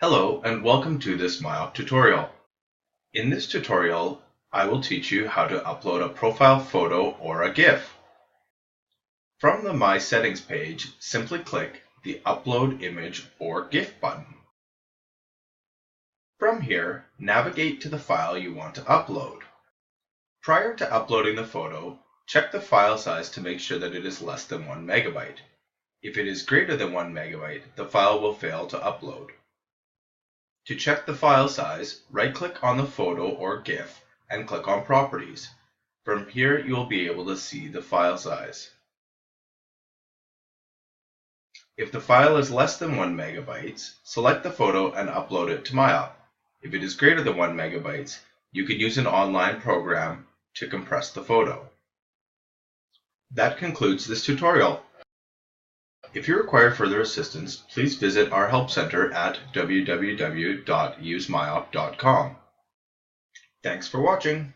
Hello and welcome to this Myop tutorial. In this tutorial, I will teach you how to upload a profile photo or a GIF. From the My Settings page, simply click the Upload Image or GIF button. From here, navigate to the file you want to upload. Prior to uploading the photo, check the file size to make sure that it is less than 1 megabyte. If it is greater than 1 megabyte, the file will fail to upload. To check the file size, right-click on the photo or GIF and click on Properties. From here, you will be able to see the file size. If the file is less than 1 megabyte, select the photo and upload it to Myop. If it is greater than 1 megabyte, you can use an online program to compress the photo. That concludes this tutorial. If you require further assistance, please visit our help center at www.usemyop.com. Thanks for watching.